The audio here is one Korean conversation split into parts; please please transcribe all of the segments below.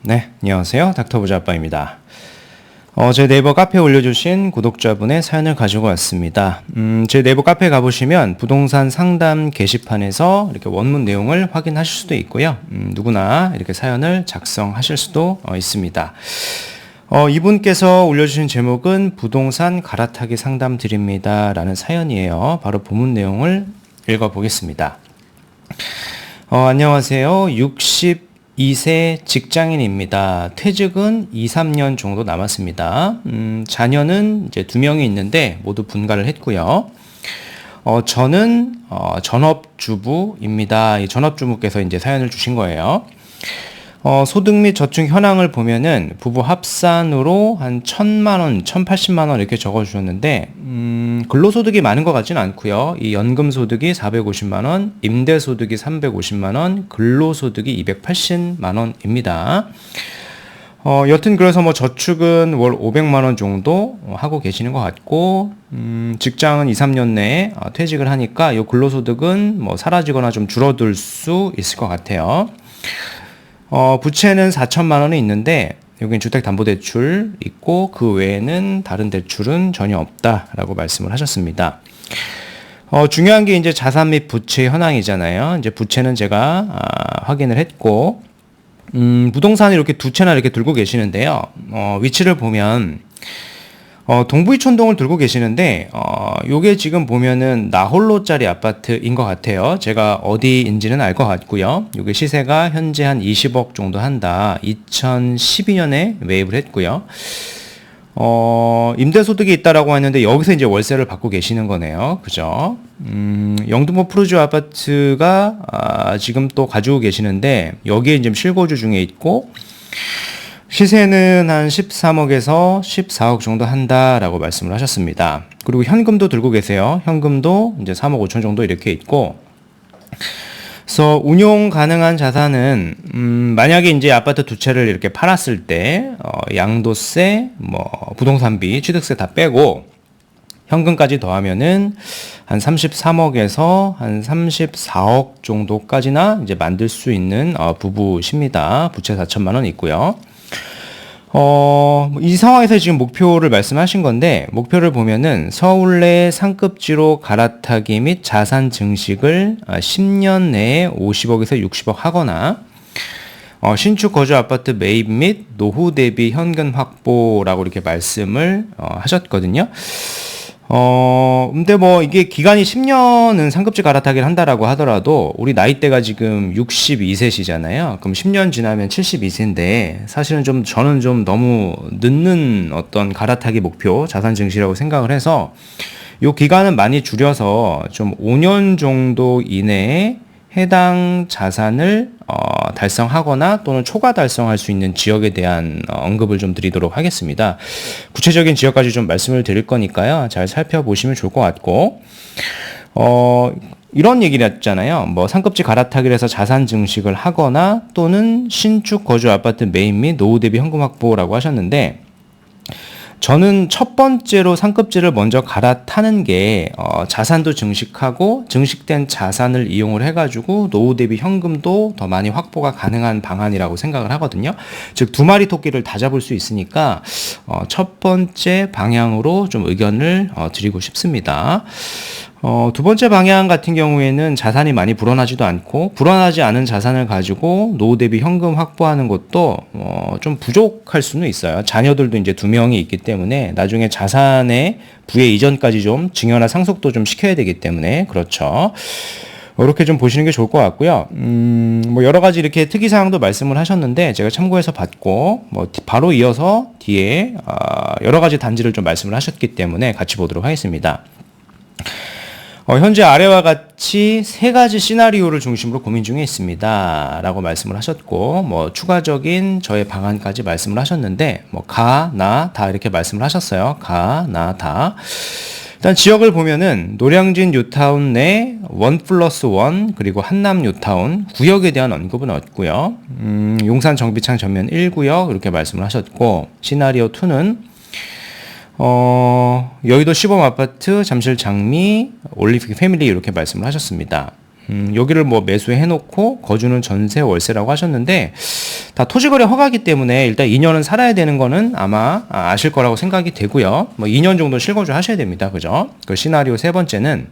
네, 안녕하세요. 닥터부자 아빠입니다. 제 네이버 카페에 올려주신 구독자분의 사연을 가지고 왔습니다. 제 네이버 카페에 가보시면 부동산 상담 게시판에서 이렇게 원문 내용을 확인하실 수도 있고요. 누구나 이렇게 사연을 작성하실 수도 있습니다. 이분께서 올려주신 제목은 부동산 갈아타기 상담 드립니다. 라는 사연이에요. 바로 본문 내용을 읽어보겠습니다. 안녕하세요. 62세 직장인입니다. 퇴직은 2, 3년 정도 남았습니다. 자녀는 이제 2명이 있는데 모두 분가를 했고요. 저는 전업주부입니다. 이 전업주부께서 이제 사연을 주신 거예요. 소득 및 저축 현황을 보면은 부부 합산으로 한 1,000만 원, 1,080만 원 이렇게 적어주셨는데, 근로소득이 많은 것 같지는 않고요. 이 연금소득이 450만 원, 임대소득이 350만 원, 근로소득이 280만 원입니다. 여튼 그래서 뭐 저축은 월 500만 원 정도 하고 계시는 것 같고, 직장은 2, 3년 내에 퇴직을 하니까 이 근로소득은 뭐 사라지거나 좀 줄어들 수 있을 것 같아요. 부채는 4천만 원이 있는데 여기는 주택담보대출 있고 그 외에는 다른 대출은 전혀 없다라고 말씀을 하셨습니다. 중요한 게 이제 자산 및 부채 현황이잖아요. 이제 부채는 제가 확인을 했고 부동산을 이렇게 두 채나 이렇게 들고 계시는데요. 위치를 보면 동부이촌동을 들고 계시는데 요게 지금 보면은 나홀로짜리 아파트인 것 같아요. 제가 어디인지는 알 것 같고요. 요게 시세가 현재 한 20억 정도 한다. 2012년에 매입을 했고요. 임대소득이 있다라고 했는데 여기서 이제 월세를 받고 계시는 거네요. 그죠? 영등포 푸르지오 아파트가 지금 또 가지고 계시는데 여기에 이제 실거주 중에 있고 시세는 한 13억에서 14억 정도 한다라고 말씀을 하셨습니다. 그리고 현금도 들고 계세요. 현금도 이제 3억 5천 정도 이렇게 있고, 그래서 운용 가능한 자산은 만약에 이제 아파트 두 채를 이렇게 팔았을 때 양도세, 뭐 부동산비, 취득세 다 빼고 현금까지 더하면은 한 33억에서 한 34억 정도까지나 이제 만들 수 있는 부부십니다. 부채 4천만 원 있고요. 이 상황에서 지금 목표를 말씀하신 건데, 목표를 보면은 서울 내 상급지로 갈아타기 및 자산 증식을 10년 내에 50억에서 60억 하거나, 신축 거주 아파트 매입 및 노후 대비 현금 확보라고 이렇게 말씀을 하셨거든요. 근데 뭐 이게 기간이 10년은 상급지 갈아타기를 한다라고 하더라도 우리 나이대가 지금 62세시잖아요. 그럼 10년 지나면 72세인데 사실은 저는 좀 너무 늦는 어떤 갈아타기 목표, 자산 증시라고 생각을 해서 요 기간은 많이 줄여서 좀 5년 정도 이내에 해당 자산을 달성하거나 또는 초과 달성할 수 있는 지역에 대한 언급을 좀 드리도록 하겠습니다. 구체적인 지역까지 좀 말씀을 드릴 거니까요. 잘 살펴보시면 좋을 것 같고, 이런 얘기를 했잖아요. 뭐 상급지 갈아타기를 해서 자산 증식을 하거나 또는 신축 거주 아파트 매입 및 노후 대비 현금 확보라고 하셨는데, 저는 첫 번째로 상급지를 먼저 갈아타는 게 자산도 증식하고 증식된 자산을 이용을 해가지고 노후 대비 현금도 더 많이 확보가 가능한 방안이라고 생각을 하거든요. 즉 두 마리 토끼를 다 잡을 수 있으니까 첫 번째 방향으로 좀 의견을 드리고 싶습니다. 두 번째 방향 같은 경우에는 자산이 많이 불어나지도 않고 불어나지 않은 자산을 가지고 노후 대비 현금 확보하는 것도 좀 부족할 수는 있어요. 자녀들도 이제 2명이 있기 때문에 나중에 자산의 부의 이전까지 좀 증여나 상속도 좀 시켜야 되기 때문에 그렇죠. 이렇게 좀 보시는 게 좋을 것 같고요. 뭐 여러 가지 이렇게 특이사항도 말씀을 하셨는데 제가 참고해서 봤고 뭐 바로 이어서 뒤에 여러 가지 단지를 좀 말씀을 하셨기 때문에 같이 보도록 하겠습니다. 현재 아래와 같이 3가지 시나리오를 중심으로 고민 중에 있습니다. 라고 말씀을 하셨고, 뭐, 추가적인 저의 방안까지 말씀을 하셨는데, 뭐, 가, 나, 다 이렇게 말씀을 하셨어요. 가, 나, 다. 일단 지역을 보면은, 노량진 뉴타운 내 1+1, 그리고 한남 뉴타운, 구역에 대한 언급은 없고요. 용산 정비창 전면 1구역, 이렇게 말씀을 하셨고, 시나리오 2는, 여의도 시범 아파트, 잠실 장미, 올리픽 패밀리 이렇게 말씀을 하셨습니다. 여기를 뭐 매수해 놓고 거주는 전세 월세라고 하셨는데 다 토지거래 허가기 때문에 일단 2년은 살아야 되는 거는 아마 아실 거라고 생각이 되고요. 뭐 2년 정도 실거주 하셔야 됩니다. 그죠? 그 시나리오 세 번째는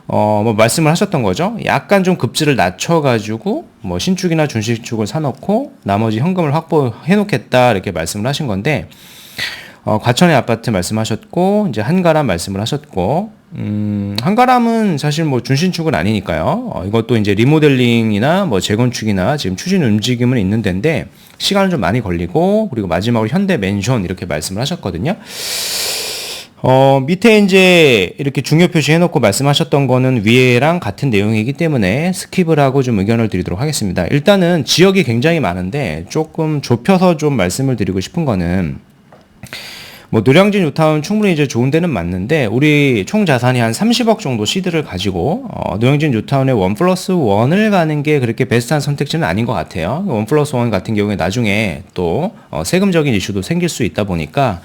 뭐 말씀을 하셨던 거죠. 약간 좀 급지를 낮춰가지고 뭐 신축이나 준신축을 사놓고 나머지 현금을 확보해 놓겠다 이렇게 말씀을 하신 건데 과천의 아파트 말씀하셨고 이제 한가람 말씀을 하셨고 한가람은 사실 뭐 준신축은 아니니까요. 이것도 이제 리모델링이나 뭐 재건축이나 지금 추진 움직임은 있는 데인데 시간은 좀 많이 걸리고 그리고 마지막으로 현대 맨션 이렇게 말씀을 하셨거든요. 밑에 이제 이렇게 중요 표시해놓고 말씀하셨던 거는 위에랑 같은 내용이기 때문에 스킵을 하고 좀 의견을 드리도록 하겠습니다. 일단은 지역이 굉장히 많은데 조금 좁혀서 좀 말씀을 드리고 싶은 거는 뭐 노량진 뉴타운 충분히 이제 좋은 데는 맞는데 우리 총 자산이 한 30억 정도 시드를 가지고 노량진 뉴타운에 1+1을 가는 게 그렇게 베스트한 선택지는 아닌 것 같아요. 1+1 같은 경우에 나중에 또 세금적인 이슈도 생길 수 있다 보니까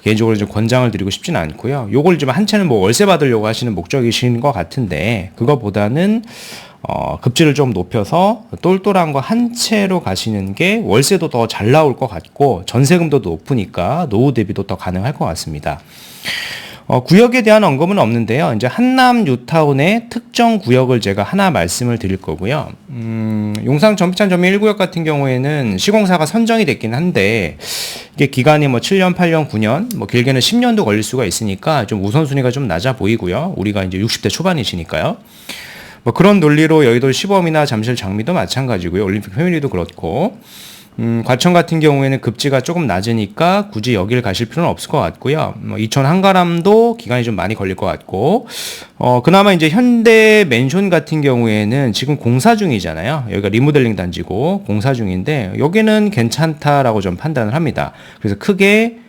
개인적으로 좀 권장을 드리고 싶지는 않고요. 요걸 좀 한 채는 뭐 월세 받으려고 하시는 목적이신 것 같은데 그거보다는 급지를 좀 높여서 똘똘한 거 한 채로 가시는 게 월세도 더 잘 나올 것 같고 전세금도 높으니까 노후 대비도 더 가능할 것 같습니다. 구역에 대한 언급은 없는데요. 이제 한남 뉴타운의 특정 구역을 제가 하나 말씀을 드릴 거고요. 용산 전비찬 점유 1구역 같은 경우에는 시공사가 선정이 됐긴 한데 이게 기간이 뭐 7년, 8년, 9년, 뭐 길게는 10년도 걸릴 수가 있으니까 좀 우선순위가 좀 낮아 보이고요. 우리가 이제 60대 초반이시니까요. 뭐 그런 논리로 여의도 시범이나 잠실 장미도 마찬가지고요. 올림픽 패밀리도 그렇고. 과천 같은 경우에는 급지가 조금 낮으니까 굳이 여기를 가실 필요는 없을 것 같고요. 뭐 이천 한가람도 기간이 좀 많이 걸릴 것 같고, 그나마 이제 현대 맨션 같은 경우에는 지금 공사 중이잖아요. 여기가 리모델링 단지고 공사 중인데 여기는 괜찮다라고 좀 판단을 합니다. 그래서 크게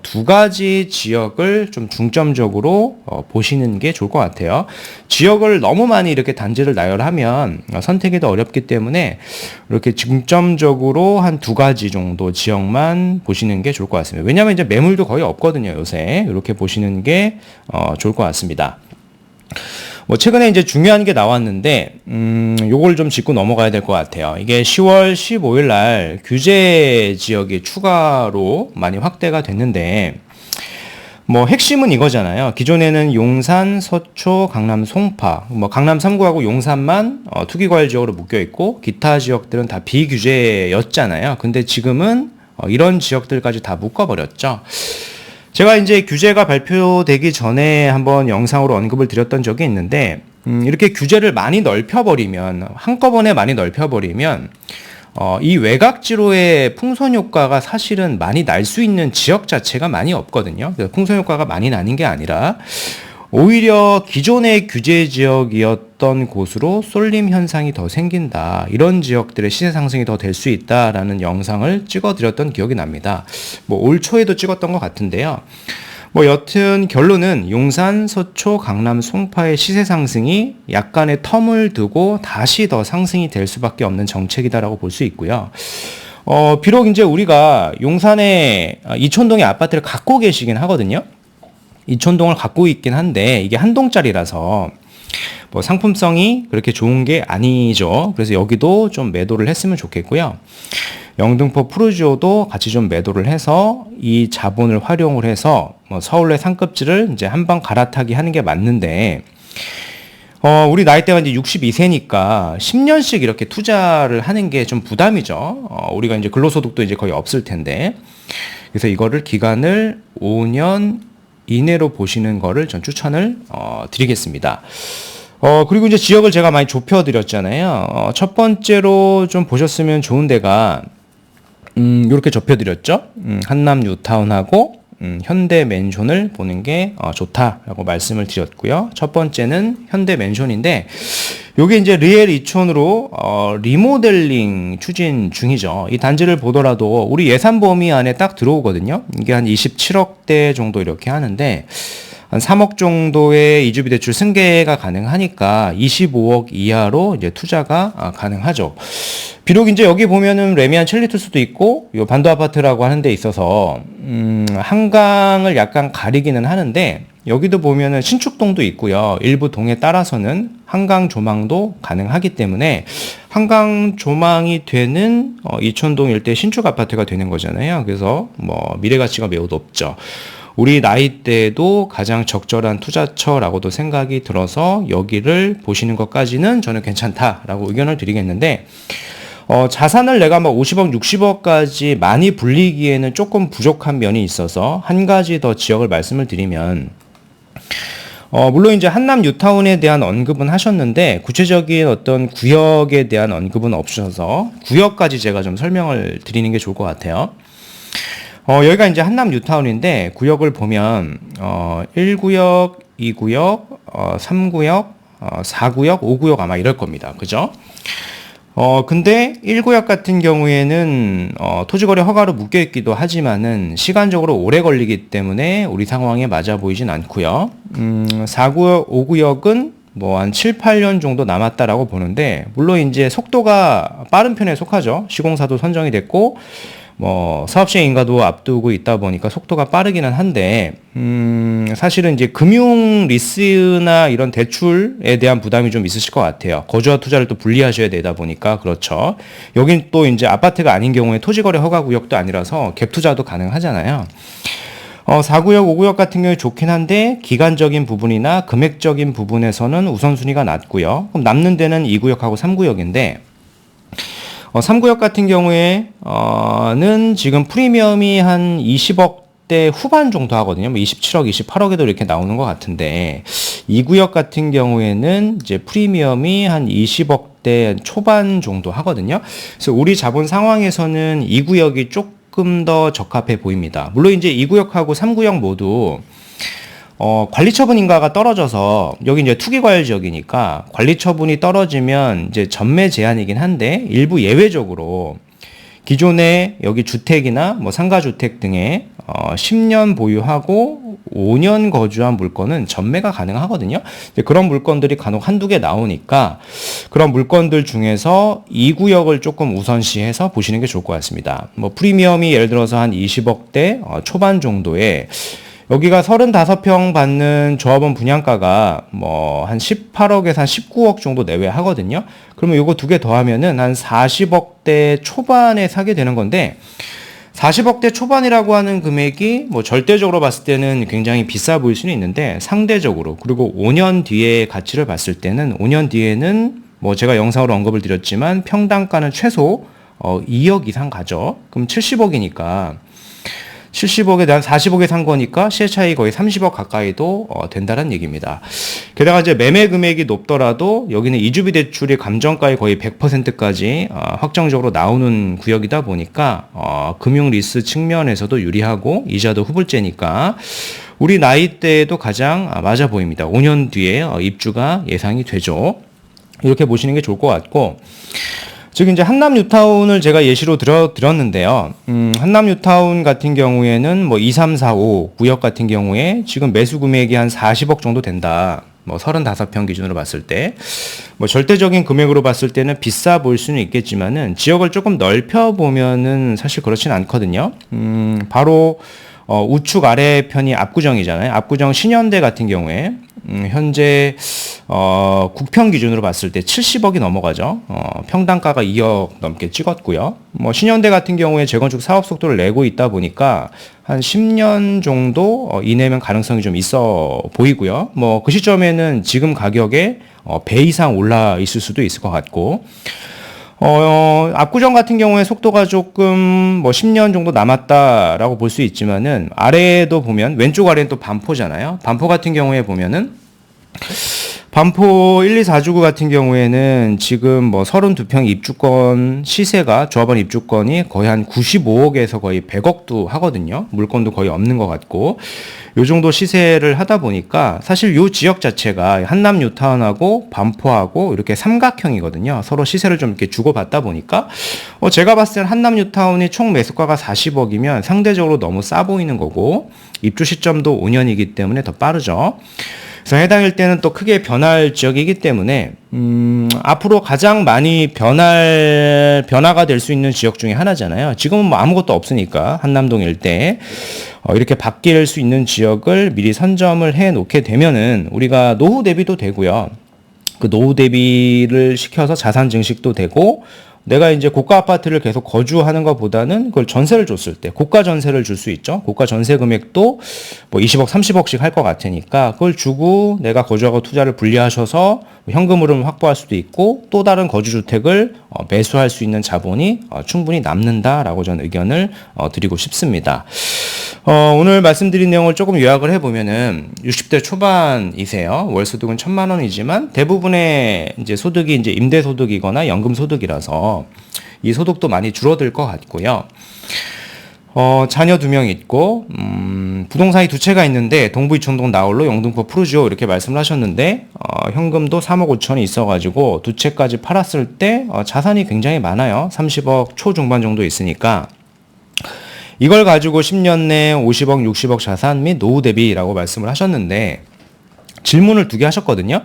두 가지 지역을 좀 중점적으로 보시는 게 좋을 것 같아요. 지역을 너무 많이 이렇게 단지를 나열하면 선택이 더 어렵기 때문에 이렇게 중점적으로 한 두 가지 정도 지역만 보시는 게 좋을 것 같습니다. 왜냐하면 이제 매물도 거의 없거든요, 요새. 이렇게 보시는 게 좋을 것 같습니다. 뭐 최근에 이제 중요한 게 나왔는데 요걸 좀 짚고 넘어가야 될 것 같아요. 이게 10월 15일 날 규제 지역이 추가로 많이 확대가 됐는데 뭐 핵심은 이거잖아요. 기존에는 용산, 서초, 강남, 송파, 뭐 강남 3구하고 용산만 투기과열 지역으로 묶여 있고 기타 지역들은 다 비규제였잖아요. 근데 지금은 이런 지역들까지 다 묶어버렸죠. 제가 이제 규제가 발표되기 전에 한번 영상으로 언급을 드렸던 적이 있는데, 이렇게 규제를 많이 넓혀버리면, 한꺼번에 많이 넓혀버리면, 이 외곽지로의 풍선 효과가 사실은 많이 날 수 있는 지역 자체가 많이 없거든요. 그래서 풍선 효과가 많이 나는 게 아니라, 오히려 기존의 규제 지역이었던 곳으로 쏠림 현상이 더 생긴다. 이런 지역들의 시세 상승이 더 될 수 있다라는 영상을 찍어드렸던 기억이 납니다. 뭐 올 초에도 찍었던 것 같은데요. 뭐 여튼 결론은 용산, 서초, 강남, 송파의 시세 상승이 약간의 텀을 두고 다시 더 상승이 될 수밖에 없는 정책이다라고 볼 수 있고요. 비록 이제 우리가 용산에 이촌동의 아파트를 갖고 계시긴 하거든요. 이촌동을 갖고 있긴 한데 이게 한 동짜리라서 뭐 상품성이 그렇게 좋은 게 아니죠. 그래서 여기도 좀 매도를 했으면 좋겠고요. 영등포 푸르지오도 같이 좀 매도를 해서 이 자본을 활용을 해서 뭐 서울의 상급지를 이제 한번 갈아타기 하는 게 맞는데 우리 나이대가 이제 62세니까 10년씩 이렇게 투자를 하는 게 좀 부담이죠. 우리가 이제 근로소득도 이제 거의 없을 텐데 그래서 이거를 기간을 5년 이내로 보시는 거를 전 추천을 드리겠습니다. 그리고 이제 지역을 제가 많이 좁혀드렸잖아요. 첫 번째로 좀 보셨으면 좋은 데가 이렇게 좁혀드렸죠. 한남 뉴타운하고 현대 맨션을 보는 게 좋다라고 말씀을 드렸고요. 첫 번째는 현대 맨션인데 요게 이제 리엘 이촌으로 리모델링 추진 중이죠. 이 단지를 보더라도 우리 예산 범위 안에 딱 들어오거든요. 이게 한 27억대 정도 이렇게 하는데 한 3억 정도의 이주비 대출 승계가 가능하니까 25억 이하로 이제 투자가 가능하죠. 비록 이제 여기 보면은 레미안 첼리투스도 있고 요 반도 아파트라고 하는 데 있어서 한강을 약간 가리기는 하는데 여기도 보면은 신축동도 있고요. 일부 동에 따라서는 한강 조망도 가능하기 때문에 한강 조망이 되는 이촌동 일대 신축 아파트가 되는 거잖아요. 그래서 뭐 미래 가치가 매우 높죠. 우리 나이대에도 가장 적절한 투자처라고도 생각이 들어서 여기를 보시는 것까지는 저는 괜찮다라고 의견을 드리겠는데, 자산을 내가 막 50억, 60억까지 많이 불리기에는 조금 부족한 면이 있어서 한 가지 더 지역을 말씀을 드리면, 물론 이제 한남 뉴타운에 대한 언급은 하셨는데 구체적인 어떤 구역에 대한 언급은 없으셔서 구역까지 제가 좀 설명을 드리는 게 좋을 것 같아요. 여기가 이제 한남 뉴타운인데 구역을 보면 1구역, 2구역, 3구역, 4구역, 5구역 아마 이럴 겁니다. 그죠? 근데 1구역 같은 경우에는 토지거래 허가로 묶여 있기도 하지만은 시간적으로 오래 걸리기 때문에 우리 상황에 맞아 보이진 않고요. 4구역, 5구역은 뭐 한 7, 8년 정도 남았다라고 보는데, 물론 이제 속도가 빠른 편에 속하죠. 시공사도 선정이 됐고 뭐 사업 시행 인가도 앞두고 있다 보니까 속도가 빠르기는 한데, 사실은 이제 금융 리스나 이런 대출에 대한 부담이 좀 있으실 것 같아요. 거주와 투자를 또 분리하셔야 되다 보니까. 그렇죠. 여긴 또 이제 아파트가 아닌 경우에 토지거래 허가 구역도 아니라서 갭 투자도 가능하잖아요. 4구역, 5구역 같은 경우에 좋긴 한데 기간적인 부분이나 금액적인 부분에서는 우선순위가 낮고요. 그럼 남는 데는 2구역하고 3구역인데, 3구역 같은 경우에는 지금 프리미엄이 한 20억대 후반 정도 하거든요. 뭐 27억, 28억에도 이렇게 나오는 것 같은데, 2구역 같은 경우에는 이제 프리미엄이 한 20억대 초반 정도 하거든요. 그래서 우리 자본 상황에서는 2구역이 조금 더 적합해 보입니다. 물론 이제 2구역하고 3구역 모두 관리처분 인가가 떨어져서, 여기 이제 투기과열 지역이니까 관리처분이 떨어지면 이제 전매 제한이긴 한데, 일부 예외적으로 기존에 여기 주택이나 뭐 상가주택 등에 10년 보유하고 5년 거주한 물건은 전매가 가능하거든요. 그런 물건들이 간혹 한두 개 나오니까 그런 물건들 중에서 2구역을 조금 우선시해서 보시는 게 좋을 것 같습니다. 뭐 프리미엄이 예를 들어서 한 20억대 초반 정도에, 여기가 35평 받는 조합원 분양가가 뭐 한 18억에서 한 19억 정도 내외 하거든요. 그러면 요거 두 개 더하면은 한 40억대 초반에 사게 되는 건데, 40억대 초반이라고 하는 금액이 뭐 절대적으로 봤을 때는 굉장히 비싸 보일 수는 있는데, 상대적으로, 그리고 5년 뒤의 가치를 봤을 때는 5년 뒤에는 뭐 제가 영상으로 언급을 드렸지만 평당가는 최소 2억 이상 가죠. 그럼 70억이니까 70억에 대한 40억에 산 거니까 시세 차이 거의 30억 가까이도 된다는 얘기입니다. 게다가 이제 매매 금액이 높더라도 여기는 이주비 대출이 감정가의 거의 100%까지 확정적으로 나오는 구역이다 보니까 금융 리스 측면에서도 유리하고 이자도 후불제니까 우리 나이대에도 가장 맞아 보입니다. 5년 뒤에 입주가 예상이 되죠. 이렇게 보시는 게 좋을 것 같고, 즉 이제 한남 뉴타운을 제가 예시로 들었는데요. 한남 뉴타운 같은 경우에는 뭐 2, 3, 4, 5 구역 같은 경우에 지금 매수 금액이 한 40억 정도 된다. 뭐 35평 기준으로 봤을 때, 뭐 절대적인 금액으로 봤을 때는 비싸 보일 수는 있겠지만은 지역을 조금 넓혀 보면은 사실 그렇진 않거든요. 바로 우측 아래 편이 압구정이잖아요. 압구정 신현대 같은 경우에 현재 국평 기준으로 봤을 때 70억이 넘어가죠. 평당가가 2억 넘게 찍었고요. 뭐 신현대 같은 경우에 재건축 사업 속도를 내고 있다 보니까 한 10년 정도 이내면 가능성이 좀 있어 보이고요. 뭐 그 시점에는 지금 가격에 배 이상 올라 있을 수도 있을 것 같고, 압구정 같은 경우에 속도가 조금 뭐 10년 정도 남았다라고 볼 수 있지만은, 아래에도 보면 왼쪽 아래는 또 반포잖아요. 반포 같은 경우에 보면은 반포 1, 2, 4주구 같은 경우에는 지금 뭐 32평 입주권 시세가, 조합원 입주권이 거의 한 95억에서 거의 100억도 하거든요. 물건도 거의 없는 것 같고, 요 정도 시세를 하다 보니까 사실 요 지역 자체가 한남 뉴타운하고 반포하고 이렇게 삼각형이거든요. 서로 시세를 좀 이렇게 주고받다 보니까 제가 봤을 때는 한남 뉴타운이 총 매수가가 40억이면 상대적으로 너무 싸 보이는 거고, 입주 시점도 5년이기 때문에 더 빠르죠. 그래서 해당 일대는 또 크게 변할 지역이기 때문에 앞으로 가장 많이 변화가 될 수 있는 지역 중에 하나잖아요. 지금은 뭐 아무것도 없으니까 한남동 일대에 이렇게 바뀔 수 있는 지역을 미리 선점을 해 놓게 되면은 우리가 노후 대비도 되고요. 그 노후 대비를 시켜서 자산 증식도 되고, 내가 이제 고가 아파트를 계속 거주하는 것보다는 그걸 전세를 줬을 때 고가 전세를 줄 수 있죠. 고가 전세 금액도 뭐 20억, 30억씩 할 것 같으니까 그걸 주고 내가 거주하고 투자를 분리하셔서 현금 흐름 확보할 수도 있고, 또 다른 거주 주택을 매수할 수 있는 자본이 충분히 남는다라고 저는 의견을 드리고 싶습니다. 오늘 말씀드린 내용을 조금 요약을 해보면은 60대 초반이세요. 월 소득은 1,000만 원이지만 대부분의 이제 소득이 이제 임대 소득이거나 연금 소득이라서 이 소득도 많이 줄어들 것 같고요. 자녀 2명 있고, 부동산이 2채가 있는데 동부 이촌동 나홀로 영등포 푸르지오 이렇게 말씀을 하셨는데, 현금도 3억 5천이 있어가지고 2채까지 팔았을 때 자산이 굉장히 많아요. 30억 초중반 정도 있으니까. 이걸 가지고 10년 내에 50억, 60억 자산 및 노후 대비라고 말씀을 하셨는데, 질문을 2개 하셨거든요.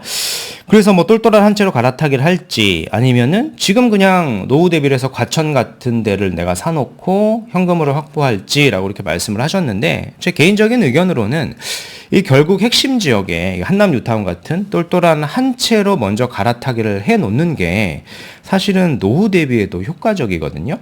그래서 뭐 똘똘한 한 채로 갈아타기를 할지, 아니면은 지금 그냥 노후 대비를 해서 과천 같은 데를 내가 사놓고 현금으로 확보할지라고 이렇게 말씀을 하셨는데, 제 개인적인 의견으로는 이 결국 핵심 지역에 한남 뉴타운 같은 똘똘한 한 채로 먼저 갈아타기를 해 놓는 게 사실은 노후 대비에도 효과적이거든요.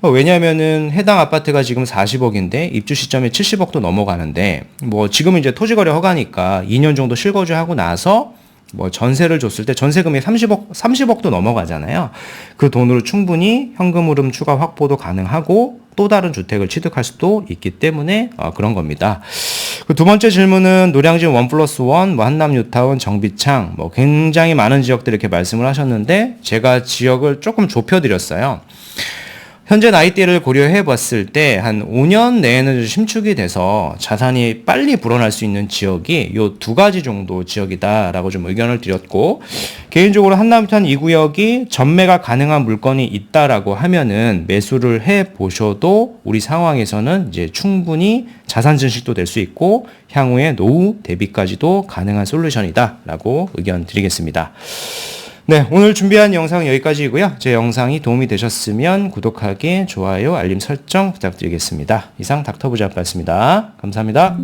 왜냐하면은 해당 아파트가 지금 40억인데 입주 시점에 70억도 넘어가는데, 뭐 지금은 이제 토지거래 허가니까 2년 정도 실거주하고 나서 뭐 전세를 줬을 때 전세금이 30억도 넘어가잖아요. 그 돈으로 충분히 현금 흐름 추가 확보도 가능하고 또 다른 주택을 취득할 수도 있기 때문에 그런 겁니다. 그 2번째 질문은 노량진 1+1, 뭐 한남 뉴타운, 정비창, 뭐 굉장히 많은 지역들 이렇게 말씀을 하셨는데, 제가 지역을 조금 좁혀드렸어요. 현재 나이대를 고려해 봤을 때 한 5년 내에는 심축이 돼서 자산이 빨리 불어날 수 있는 지역이 요 2가지 정도 지역이다라고 좀 의견을 드렸고, 개인적으로 한남탄 2구역이 전매가 가능한 물건이 있다라고 하면은 매수를 해 보셔도 우리 상황에서는 이제 충분히 자산 증식도 될 수 있고 향후에 노후 대비까지도 가능한 솔루션이다라고 의견 드리겠습니다. 네, 오늘 준비한 영상 여기까지이고요. 제 영상이 도움이 되셨으면 구독하기, 좋아요, 알림 설정 부탁드리겠습니다. 이상 닥터부자였습니다. 감사합니다.